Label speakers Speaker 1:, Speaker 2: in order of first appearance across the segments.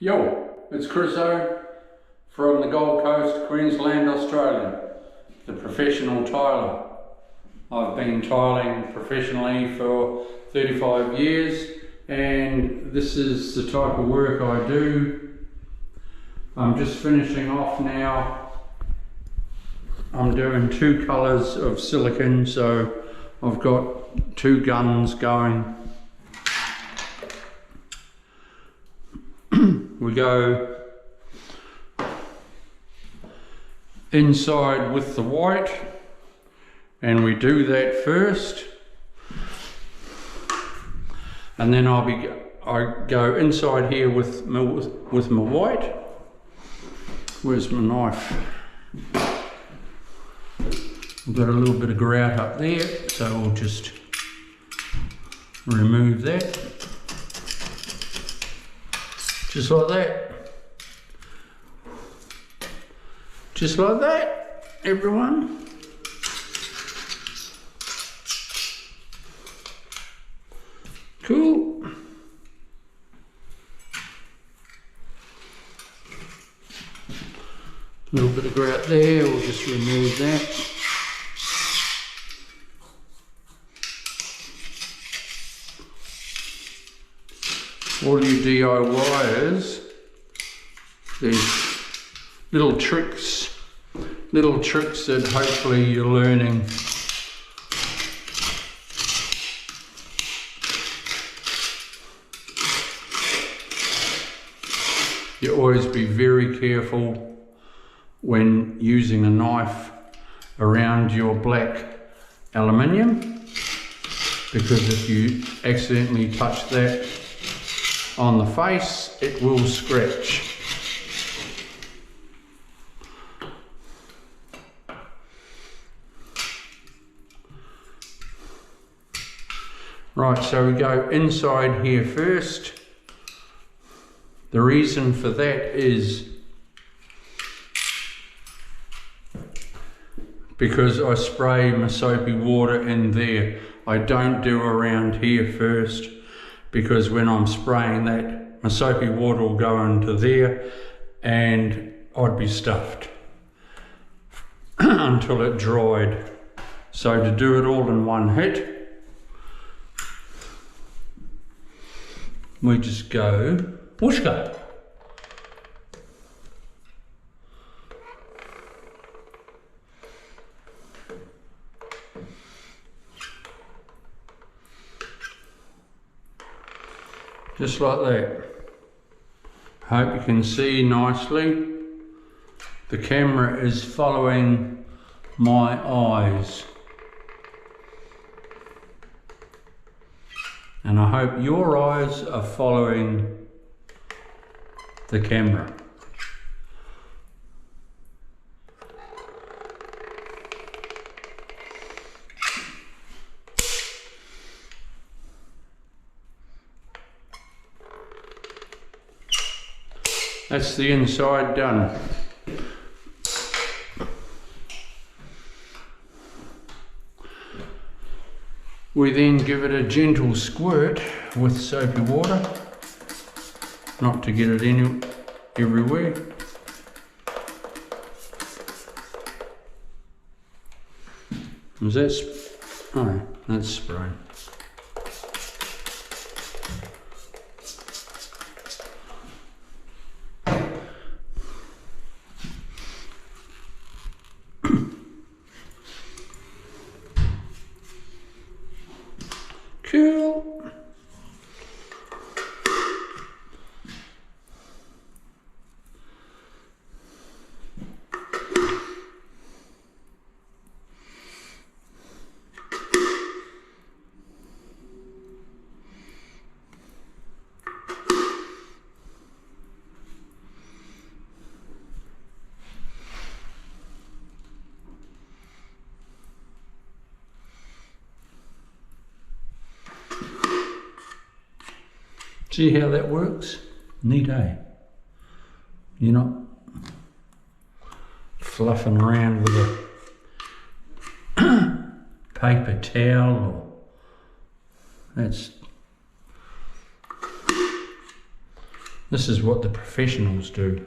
Speaker 1: Yo, it's Chris O from the Gold Coast, Queensland, Australia, the professional tiler. I've been tiling professionally for 35 years and this is the type of work I do. I'm just finishing off now. I'm doing two colours of silicone, so I've got two guns going. We go inside with the white, and we do that first, and then I go inside here with my white. Where's my knife? I've got a little bit of grout up there, so we'll just remove that. Just like that. Just like that, everyone. Cool. A little bit of grout there, we'll just remove that. All you DIYers, there's little tricks that hopefully you're learning. You always be very careful when using a knife around your black aluminium, because if you accidentally touch that on the face, it will scratch. Right, so we go inside here first. The reason for that is because I spray my soapy water in there. I don't do around here first, because when I'm spraying that, my soapy water will go into there and I'd be stuffed until it dried. So to do it all in one hit, we just go whooshka. Just like that. Hope you can see nicely. The camera is following my eyes. And I hope your eyes are following the camera. That's the inside done. We then give it a gentle squirt with soapy water, not to get it everywhere. Is that, oh, that's spraying. Cool. See how that works? Neat, eh? You're not fluffing around with a paper towel or This is what the professionals do.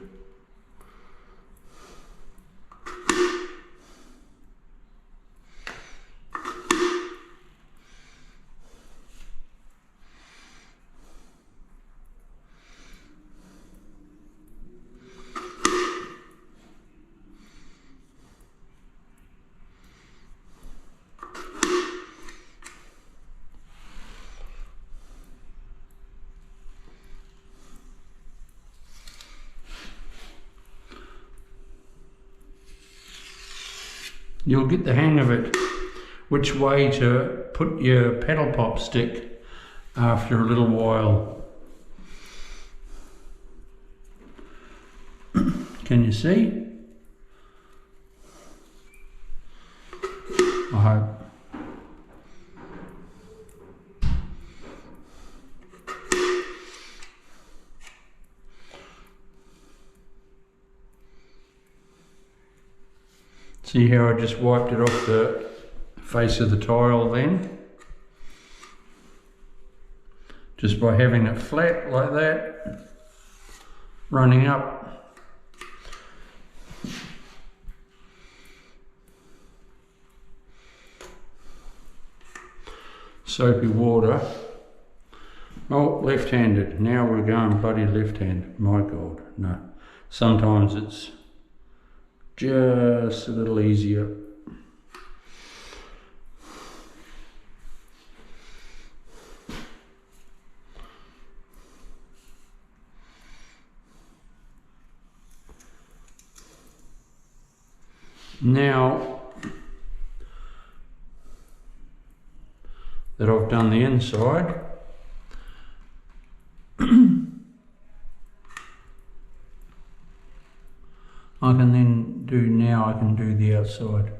Speaker 1: You'll get the hang of it, which way to put your paddle pop stick after a little while. Can you see? I hope. See how I just wiped it off the face of the tile then? Just by having it flat like that, running up. Soapy water. Oh, left-handed. Now we're going bloody left-handed. My God, no. Sometimes it's just a little easier. Now that I've done the inside, I can do the outside.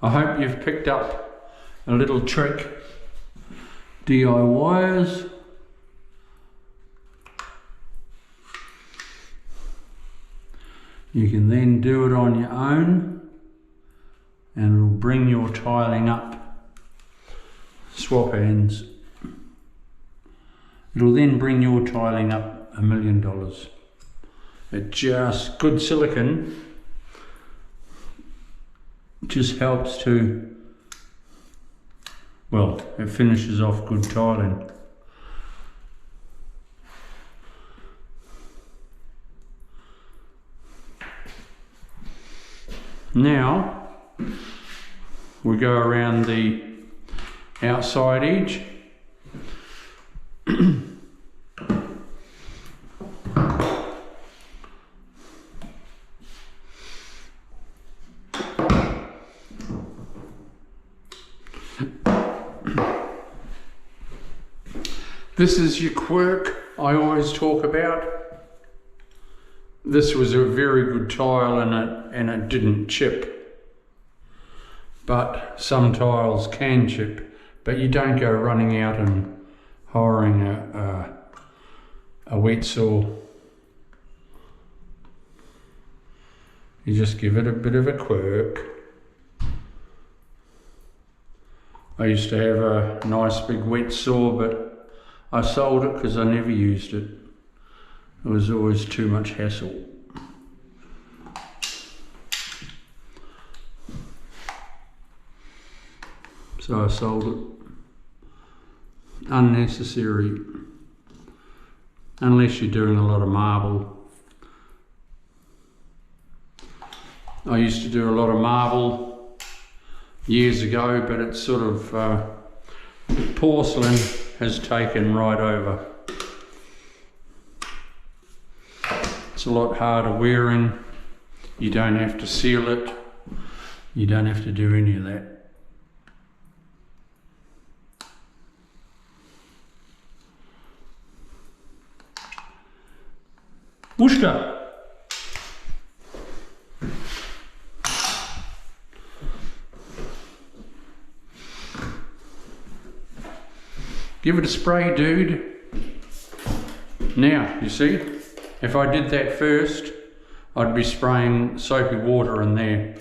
Speaker 1: I hope you've picked up a little trick, DIYers. You can then do it on your own and it'll bring your tiling up. Swap hands. It'll then bring your tiling up $1 million. It just, good silicone just helps to, well, it finishes off good tiling. Now we go around the outside edge. This is your quirk I always talk about. This was a very good tile and it didn't chip. But some tiles can chip, but you don't go running out and hiring a wet saw. You just give it a bit of a quirk. I used to have a nice big wet saw, but I sold it because I never used it. It was always too much hassle. So I sold it. Unnecessary. Unless you're doing a lot of marble. I used to do a lot of marble years ago, but it's sort of porcelain has taken right over. It's a lot harder wearing. You don't have to seal it. You don't have to do any of that. Whooshka! Give it a spray, dude. Now, you see, if I did that first, I'd be spraying soapy water in there.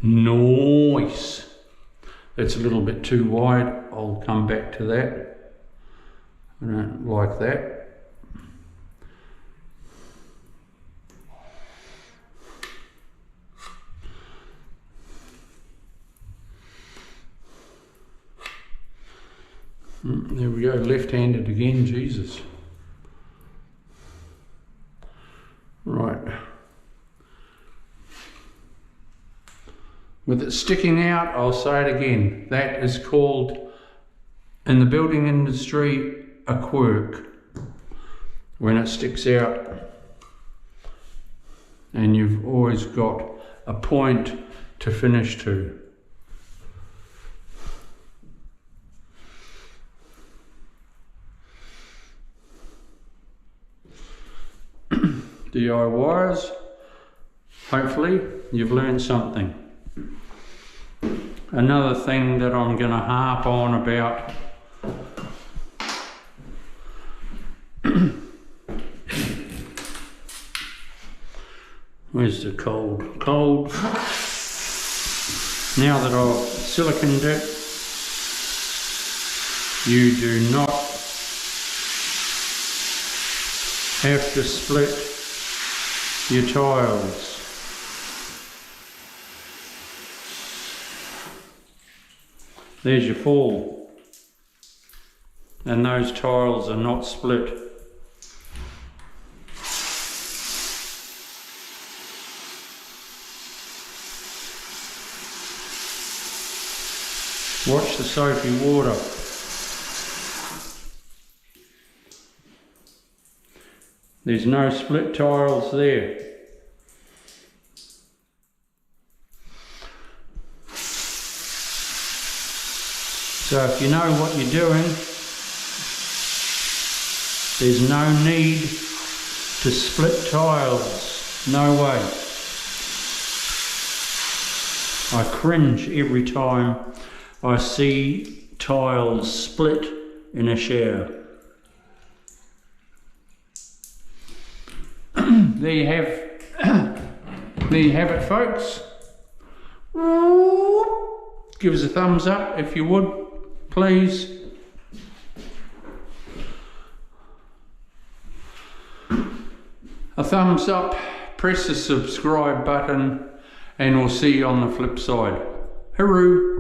Speaker 1: Nice. That's a little bit too wide. I'll come back to that. I don't like that. There we go, left-handed again, Jesus. Right. With it sticking out, I'll say it again, that is called, in the building industry, a quirk. When it sticks out and you've always got a point to finish to. DIYers, hopefully you've learned something. Another thing that I'm going to harp on about where's the cold? Now that I've siliconed it, you do not have to split your tiles. There's your fall, and those tiles are not split. Watch the soapy water. There's no split tiles there. So if you know what you're doing, there's no need to split tiles. No way. I cringe every time I see tiles split in a shower. There you have it, folks. Give us a thumbs up if you would, please. A thumbs up, press the subscribe button, and we'll see you on the flip side. Hooroo!